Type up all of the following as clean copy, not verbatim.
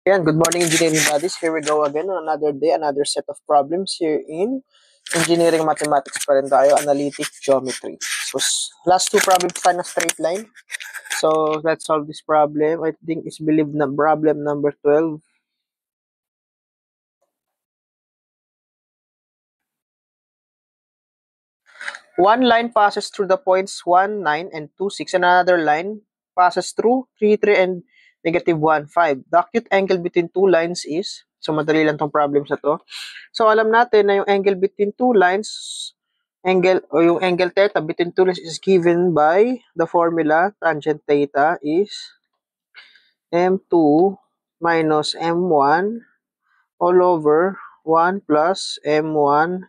Yan, good morning engineering buddies. Here we go again on another day, another set of problems here in engineering mathematics pa rin tayo, analytic geometry. So, last two problems tayo na straight line. So, let's solve this problem. I think it's believed na problem number 12. One line passes through the points 1, 9, and 2, 6. And another line passes through 3, 3, and negative 1, 5. The acute angle between two lines is, so madali lang tong problems na to. So alam natin na yung angle between two lines, angle o yung angle theta between two lines is given by the formula tangent theta is m2 minus m1 all over 1 plus m1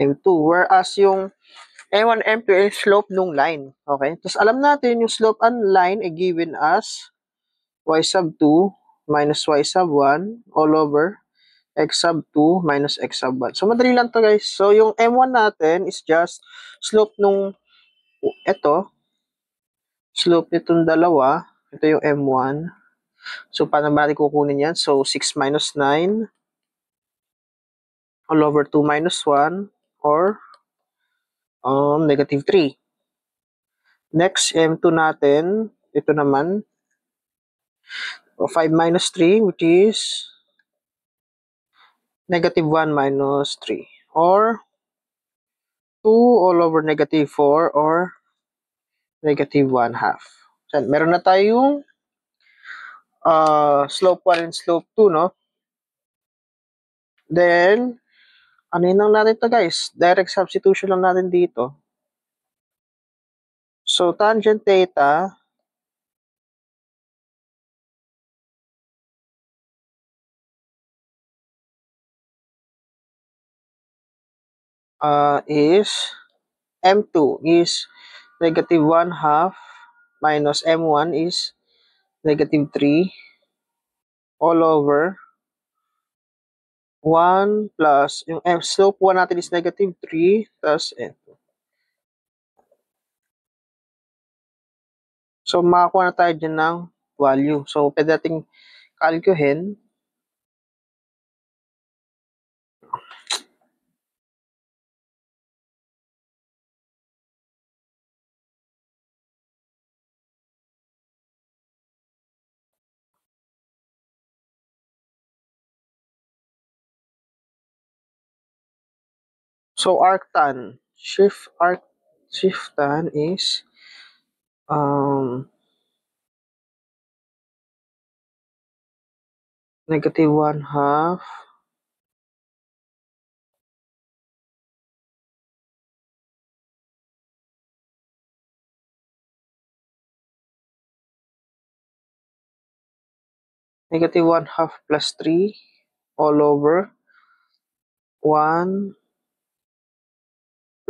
m2, whereas yung m1 m2 ay slope nung line. Okay? Tapos alam natin yung slope ang line ay given as y sub 2 minus y sub 1 all over x sub 2 minus x sub 1. So, madali lang to guys. So, yung m1 natin is just slope nung, slope nitong dalawa. Ito yung m1. So, paano ba natin kukunin yan? So, 6 minus 9 all over 2 minus 1 or negative 3. Next, m2 natin, ito naman, 5 minus 3 which is negative 1 minus 3 or 2 all over negative 4 or negative 1 half. So, meron na tayong slope 1 and slope 2, no? Then, ano yun lang natin to guys? Direct substitution lang natin dito. So, tangent theta is M2 is negative 1 half minus M1 is negative 3 all over 1 plus, yung slope 1 natin is negative 3 plus M2. So, makakuha na tayo dyan ng value. So, pwede natin calculahin. So, arctan, shift tan is negative 1 half negative 1 half plus 3 all over 1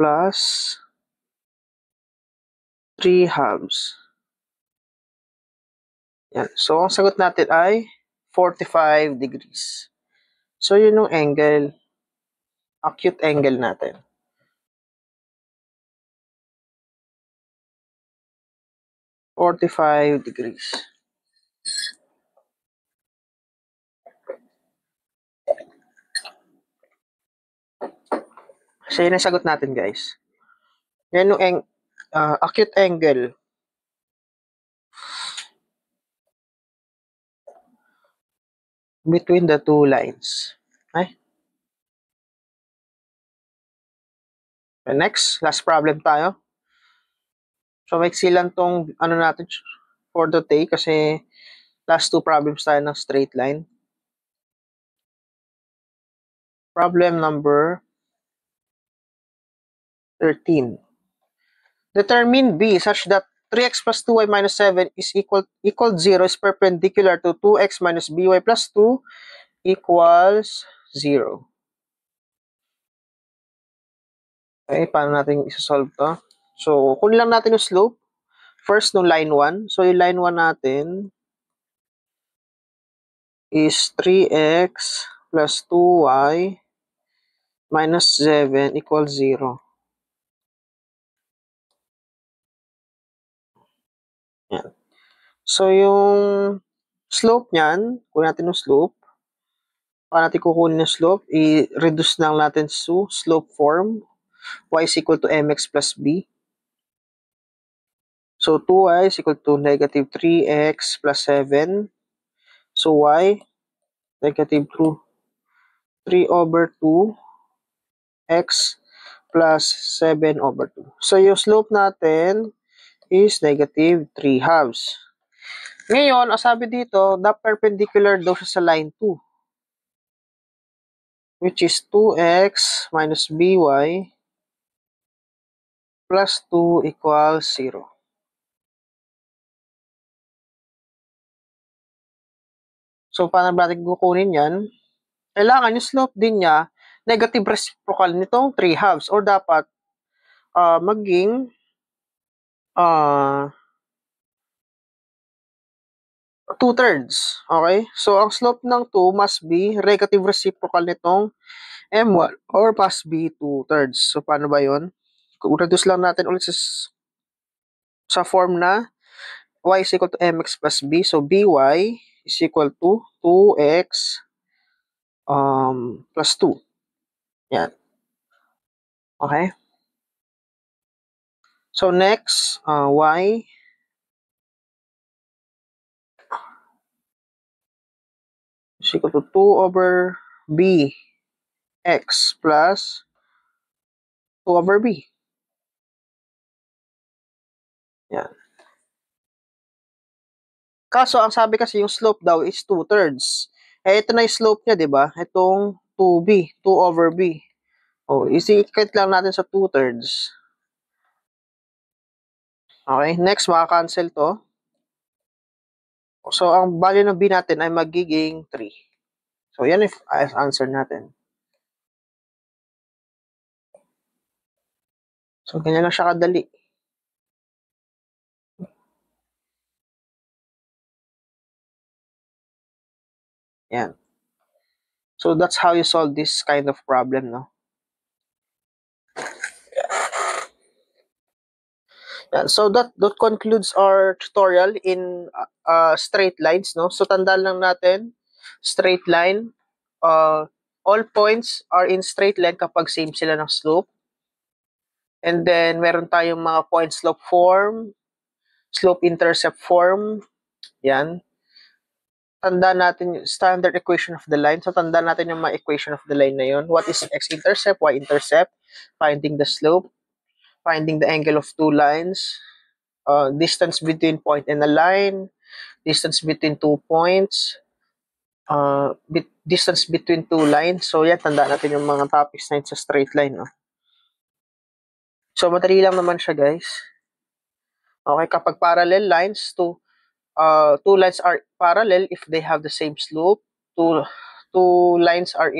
plus 3 halves. Yan. So, ang sagot natin ay 45 degrees. So, yun yung angle, acute angle natin. 45 degrees. So, yun ang sagot natin, guys. Yan yung acute angle between the two lines. Okay? And next, last problem tayo. So, maiksi lang tong natin for the day kasi last two problems tayo ng straight line. Problem number 13. Determine B such that 3x plus 2y minus 7 is equal 0 is perpendicular to 2x minus by plus 2 equals 0. Okay, paano natin isa-solve to? So, kunin lang natin yung slope. First, no line 1. So, yung line 1 natin is 3x plus 2y minus 7 equals 0. Yan. So, yung Slope niyan, kunin natin yung slope. Paano natin kukunin yung slope? I-reduce lang natin to slope form. Y is equal to mx plus b. So, 2y is equal to negative 3x plus 7. So, y, negative 3 over 2x plus 7 over 2. So, yung slope natin is negative 3 halves. Ngayon, ang sabi dito, the perpendicular daw siya sa line 2, which is 2x minus by plus 2 equals 0. So, paano ba natin kukunin yan? Kailangan yung slope din niya, negative reciprocal nitong 3 halves, or dapat maging uh, 2/3. Okay? So, ang slope ng 2 must be negative reciprocal nitong m1 or must be 2/3. So, paano ba yun? Reduce lang natin ulit sa form na y is equal to mx plus b. So, by is equal to 2x plus 2. Yan. Okay? So, next, y is equal to 2 over b x plus 2 over b. Yan. Kaso, ang sabi kasi yung slope daw is 2/3. Eh, ito na yung slope niya, di ba? Itong 2b, 2 over b. O, isikit lang natin sa 2/3. Okay, next, maka-cancel to. So, ang value ng b natin ay magiging 3. So, yan yung answer natin. So, ganyan lang siya kadali. Yan. So, that's how you solve this kind of problem, no? Yan. So, that concludes our tutorial in straight lines, no? So, tandaan lang natin, straight line, all points are in straight line kapag same sila ng slope. And then, meron tayong mga point slope form, slope intercept form. Yan. Tandaan natin yung standard equation of the line. So, tandaan natin yung mga equation of the line na yun. What is x-intercept, y-intercept, finding the slope, finding the angle of two lines, distance between point and a line, distance between 2 points, distance between 2 lines. So, yan, tandaan natin yung mga topics na yun sa straight line. No? So, madali lang naman siya, guys. Okay, kapag parallel lines, two lines are parallel if they have the same slope. Two lines are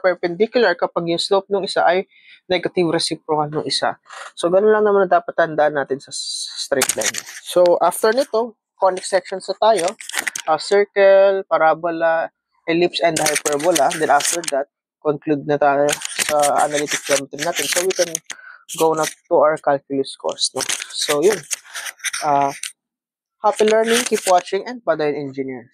perpendicular kapag yung slope ng isa ay negative reciprocal ng isa. So, ganun lang naman na dapat tandaan natin sa straight line. So, after nito, conic sections na tayo. Circle, parabola, ellipse, and hyperbola. Then after that, conclude na tayo sa analytic geometry natin. So, we can go na to our calculus course. No? So, yun. Happy learning, keep watching, and Padayon Engineer.